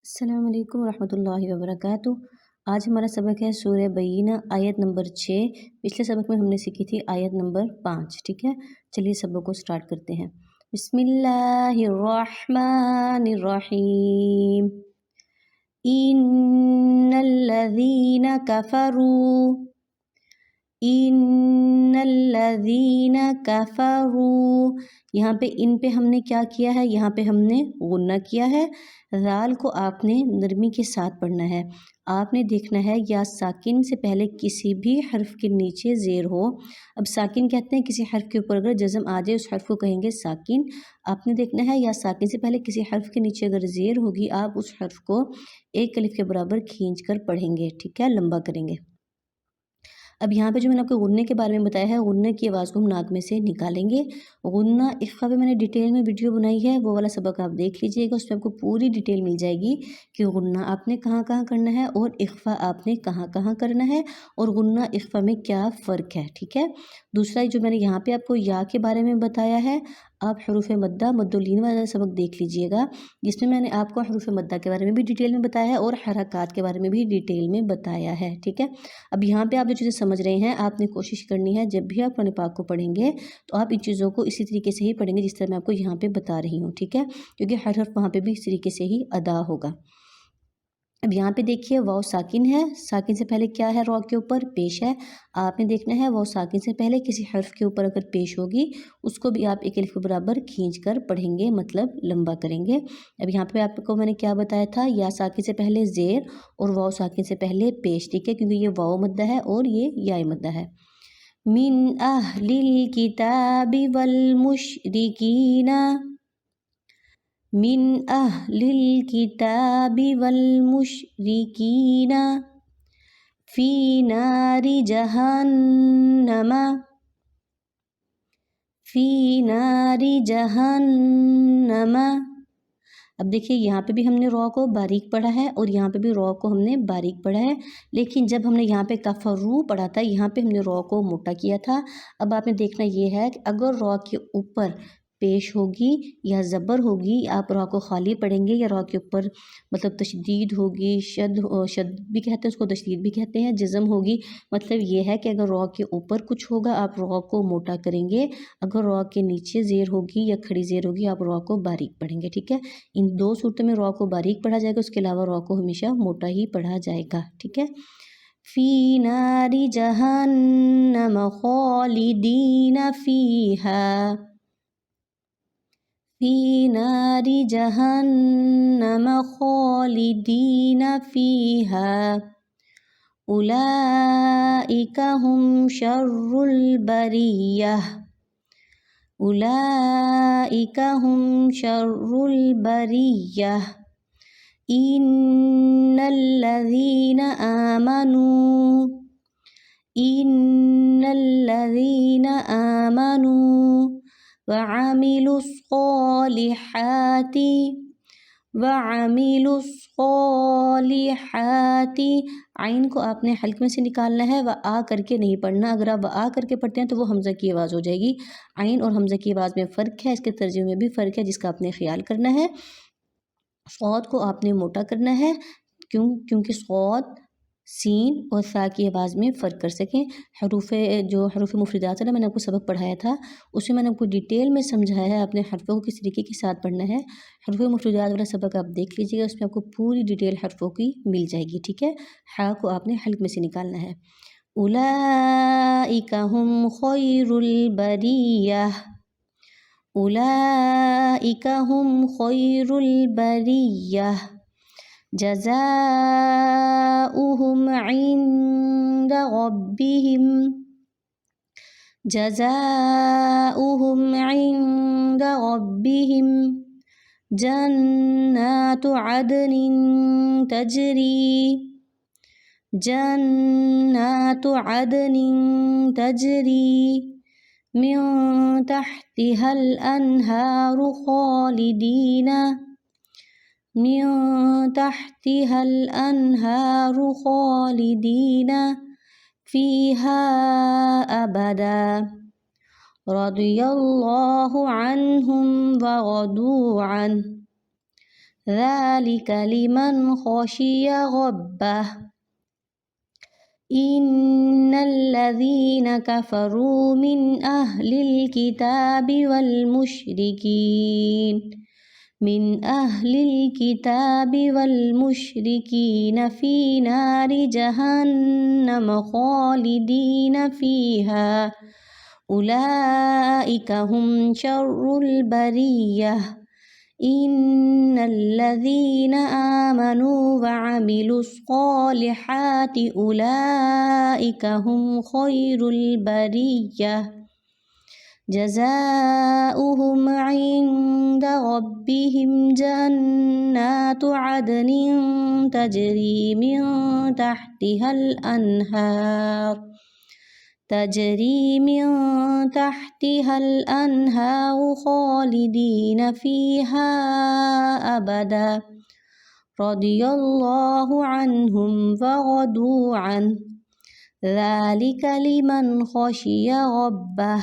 السلام علیکم ورحمۃ اللہ وبرکاتہ۔ آج ہمارا سبق ہے سورہ بینہ آیت نمبر 6۔ پچھلے سبق میں ہم نے سیکھی تھی آیت نمبر 5، ٹھیک ہے۔ چلیے سبق کو سٹارٹ کرتے ہیں۔ بسم اللہ الرحمن الرحیم۔ ان الذین کفروا، ان الذین کفروا، یہاں پہ ان پہ ہم نے کیا کیا ہے؟ یہاں پہ ہم نے غنہ کیا ہے۔ رال کو آپ نے نرمی کے ساتھ پڑھنا ہے۔ آپ نے دیکھنا ہے یا ساکن سے پہلے کسی بھی حرف کے نیچے زیر ہو۔ اب ساکن کہتے ہیں کسی حرف کے اوپر اگر جزم آ جائے اس حرف کو کہیں گے ساکن۔ آپ نے دیکھنا ہے یا ساکن سے پہلے کسی حرف کے نیچے اگر زیر ہوگی آپ اس حرف کو ایک الف کے برابر کھینچ کر پڑھیں گے، ٹھیک ہے، لمبا کریں گے۔ اب یہاں پہ جو میں نے آپ کو غنّے کے بارے میں بتایا ہے، غنّے کی آواز کو ہم ناک میں سے نکالیں گے۔ غنّہ اخفا پہ میں نے ڈیٹیل میں ویڈیو بنائی ہے، وہ والا سبق آپ دیکھ لیجئے گا، اس میں آپ کو پوری ڈیٹیل مل جائے گی کہ غنّہ آپ نے کہاں کہاں کرنا ہے اور اخفا آپ نے کہاں کہاں کرنا ہے اور غنّہ اخفا میں کیا فرق ہے، ٹھیک ہے۔ دوسرا جو میں نے یہاں پہ آپ کو یا کے بارے میں بتایا ہے، آپ حروف مدہ مدولین والا سبق دیکھ لیجئے گا، جس میں نے آپ کو حروف مدہ کے بارے میں بھی ڈیٹیل میں بتایا ہے اور حرکات کے بارے میں بھی ڈیٹیل میں بتایا ہے، ٹھیک ہے۔ اب یہاں پہ آپ جو چیزیں سمجھ رہے ہیں آپ نے کوشش کرنی ہے جب بھی آپ قرآن پاک کو پڑھیں گے تو آپ ان چیزوں کو اسی طریقے سے ہی پڑھیں گے جس طرح میں آپ کو یہاں پہ بتا رہی ہوں، ٹھیک ہے، کیونکہ ہر حرف وہاں پہ بھی اس طریقے سے ہی ادا ہوگا۔ اب یہاں پہ دیکھیے واو ساکن ہے، ساکن سے پہلے کیا ہے؟ رو کے اوپر پیش ہے۔ آپ نے دیکھنا ہے واو ساکن سے پہلے کسی حرف کے اوپر اگر پیش ہوگی اس کو بھی آپ ایک الف کے برابر کھینچ کر پڑھیں گے، مطلب لمبا کریں گے۔ اب یہاں پہ آپ کو میں نے کیا بتایا تھا؟ یا ساکن سے پہلے زیر اور واو ساکن سے پہلے پیش، ٹھیک ہے، کیونکہ یہ واو مدہ ہے اور یہ یا مدہ ہے۔ من اہل الکتاب والمشرکین، من اہل الکتاب والمشرکین فی نار جہنم، فی نار جہنم۔ اب دیکھیے یہاں پہ بھی ہم نے رو کو باریک پڑھا ہے اور یہاں پہ بھی رو کو ہم نے باریک پڑھا ہے، لیکن جب ہم نے یہاں پہ کفرو پڑھا تھا یہاں پہ ہم نے رو کو موٹا کیا تھا۔ اب آپ نے دیکھنا یہ ہے کہ اگر رو کے اوپر پیش ہوگی یا زبر ہوگی، آپ رو کو خالی پڑھیں گے یا رو کے اوپر مطلب تشدید ہوگی، شد بھی کہتے ہیں اس کو، تشدید بھی کہتے ہیں، جزم ہوگی، مطلب یہ ہے کہ اگر رو کے اوپر کچھ ہوگا آپ رو کو موٹا کریں گے، اگر رو کے نیچے زیر ہوگی یا کھڑی زیر ہوگی آپ رو کو باریک پڑھیں گے، ٹھیک ہے۔ ان دو صورتوں میں رو کو باریک پڑھا جائے گا، اس کے علاوہ رو کو ہمیشہ موٹا ہی پڑھا جائے گا، ٹھیک ہے۔ فی نار جہنم خالدین فیہا، فی نار جہنم خالدین فیہا اولئک ہم شر البریہ، اولئک ہم شر البریہ ان الذین آمنوا، ان الذین آمنوا وعملوا الصالحات، وعملوا الصالحات، عین کو آپ نے حلق میں سے نکالنا ہے، وآ کر کے نہیں پڑھنا، اگر آپ وآ کر کے پڑھتے ہیں تو وہ حمزہ کی آواز ہو جائے گی۔ عین اور حمزہ کی آواز میں فرق ہے، اس کے ترجمے میں بھی فرق ہے جس کا آپ نے خیال کرنا ہے۔ صاد کو آپ نے موٹا کرنا ہے، کیونکہ صاد سین اور سا کی آواز میں فرق کر سکیں۔ حروف مفردات والا میں نے آپ کو سبق پڑھایا تھا، اس میں نے آپ کو ڈیٹیل میں سمجھایا ہے اپنے حرفوں کو کس طریقے کے ساتھ پڑھنا ہے۔ حروف مفردات والا سبق آپ دیکھ لیجیے گا، اس میں آپ کو پوری ڈیٹیل حرفوں کی مل جائے گی، ٹھیک ہے۔ ہا کو آپ نے حلق میں سے نکالنا ہے۔ اولئک ہم خیر البریہ، اولئک ہم خیر البریہ جزاؤہم عند ربہم، جزاؤہم عند ربہم جنات عدن تجری، جنات عدن تجری من تحتها الانہار خالدین، من تحتها الانہار خالدین فیہا ابدا رضی اللہ عنہم ورضوا عنہ ذلك لمن خشي ربه إن الذين كفروا من أهل الكتاب والمشركين في نار جهنم خالدين فيها أولئك هم شر البرية إن الذين آمنوا وعملوا الصالحات أولئك هم خير البرية جزاؤهم عند ربهم جنات عدن تجري من تحتها الأنهار خالدين فيها أبدا رضي الله عنهم ورضوا عنه ذلك لمن خشي ربه